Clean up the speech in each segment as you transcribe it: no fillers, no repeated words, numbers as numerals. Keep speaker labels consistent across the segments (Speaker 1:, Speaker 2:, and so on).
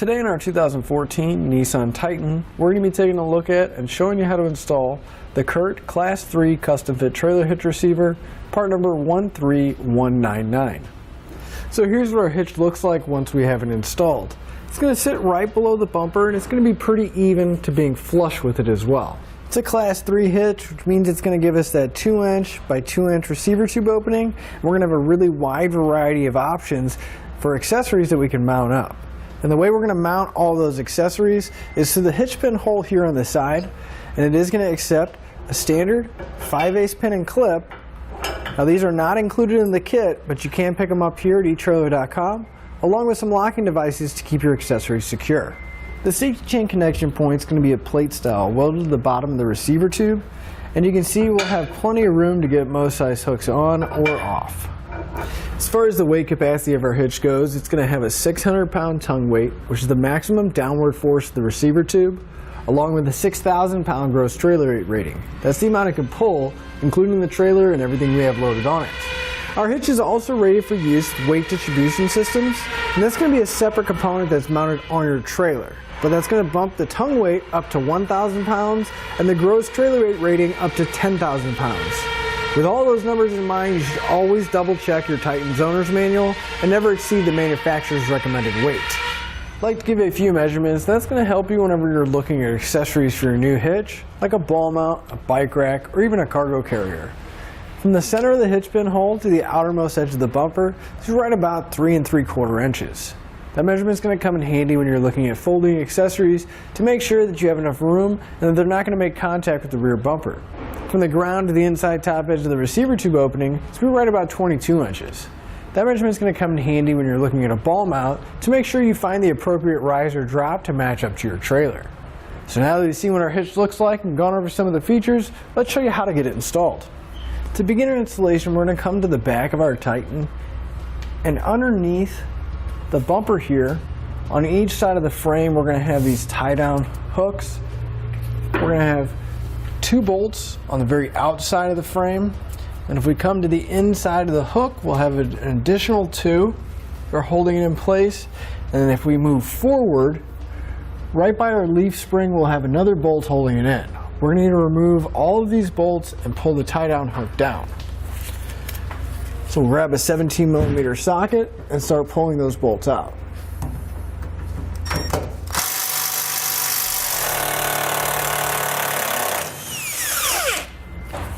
Speaker 1: Today in our 2014 Nissan Titan, we're going to be taking a look at and showing you how to install the Curt Class III custom fit trailer hitch receiver, part number 13199. So here's what our hitch looks like once we have it installed. It's going to sit right below the bumper and it's going to be pretty even to being flush with it as well. It's a Class 3 hitch, which means it's going to give us that 2" by 2" receiver tube opening. And we're going to have a really wide variety of options for accessories that we can mount up. And the way we're going to mount all those accessories is through the hitch pin hole here on the side, and it is going to accept a standard 5/8 pin and clip. Now these are not included in the kit, but you can pick them up here at etrailer.com, along with some locking devices to keep your accessories secure. The safety chain connection point is going to be a plate style welded to the bottom of the receiver tube, and you can see we'll have plenty of room to get most size hooks on or off. As far as the weight capacity of our hitch goes, it's going to have a 600-pound tongue weight, which is the maximum downward force of the receiver tube, along with a 6,000-pound gross trailer weight rating. That's the amount it can pull, including the trailer and everything we have loaded on it. Our hitch is also rated for use with weight distribution systems, and that's going to be a separate component that's mounted on your trailer. But that's going to bump the tongue weight up to 1,000 pounds and the gross trailer weight rating up to 10,000 pounds. With all those numbers in mind, you should always double check your Titan's owner's manual and never exceed the manufacturer's recommended weight. I'd like to give you a few measurements. That's going to help you whenever you're looking at accessories for your new hitch, like a ball mount, a bike rack, or even a cargo carrier. From the center of the hitch pin hole to the outermost edge of the bumper is right about 3 3/4 inches. That measurement is going to come in handy when you're looking at folding accessories to make sure that you have enough room and that they're not going to make contact with the rear bumper. From the ground to the inside top edge of the receiver tube opening, it's going to be right about 22 inches. That measurement is going to come in handy when you're looking at a ball mount to make sure you find the appropriate rise or drop to match up to your trailer. So now that you've seen what our hitch looks like and gone over some of the features, let's show you how to get it installed. To begin our installation, we're going to come to the back of our Titan, and underneath the bumper here, on each side of the frame, we're going to have these tie-down hooks. We're going to have 2 bolts on the very outside of the frame, and if we come to the inside of the hook, we'll have an additional 2. We're holding it in place, and then if we move forward, right by our leaf spring, we'll have another bolt holding it in. We're going to need to remove all of these bolts and pull the tie-down hook down. So we'll grab a 17mm socket and start pulling those bolts out.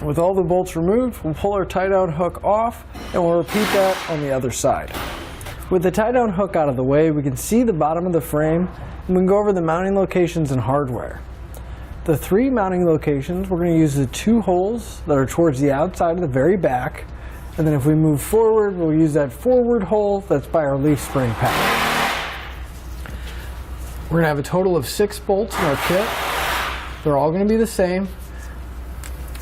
Speaker 1: With all the bolts removed, we'll pull our tie-down hook off and we'll repeat that on the other side. With the tie-down hook out of the way, we can see the bottom of the frame and we can go over the mounting locations and hardware. The 3 mounting locations, we're going to use the 2 holes that are towards the outside of the very back, and then if we move forward, we'll use that forward hole that's by our leaf spring pad. We're going to have a total of 6 bolts in our kit. They're all going to be the same.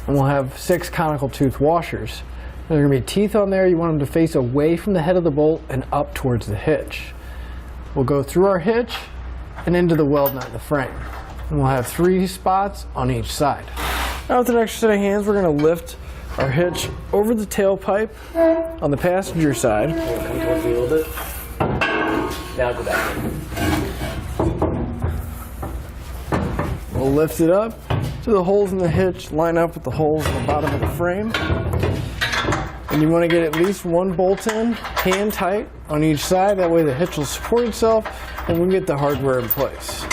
Speaker 1: And we'll have 6 conical tooth washers. There are going to be teeth on there. You want them to face away from the head of the bolt and up towards the hitch. We'll go through our hitch and into the weld nut in the frame. And we'll have 3 spots on each side. Now with an extra set of hands, we're going to lift our hitch over the tailpipe on the passenger side.
Speaker 2: Come towards me a little bit. Now go back in.
Speaker 1: We'll lift it up so the holes in the hitch line up with the holes in the bottom of the frame. And you want to get at least 1 bolt in, hand tight on each side. That way the hitch will support itself and we can get the hardware in place.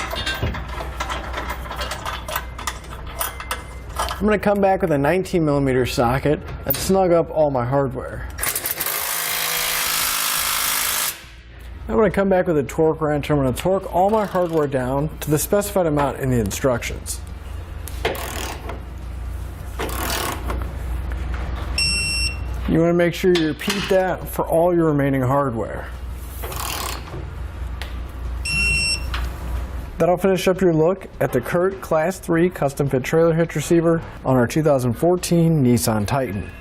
Speaker 1: I'm going to come back with a 19mm socket and snug up all my hardware. I'm going to come back with a torque wrench. I'm going to torque all my hardware down to the specified amount in the instructions. You want to make sure you repeat that for all your remaining hardware. That'll finish up your look at the Curt Class III custom fit trailer hitch receiver on our 2014 Nissan Titan.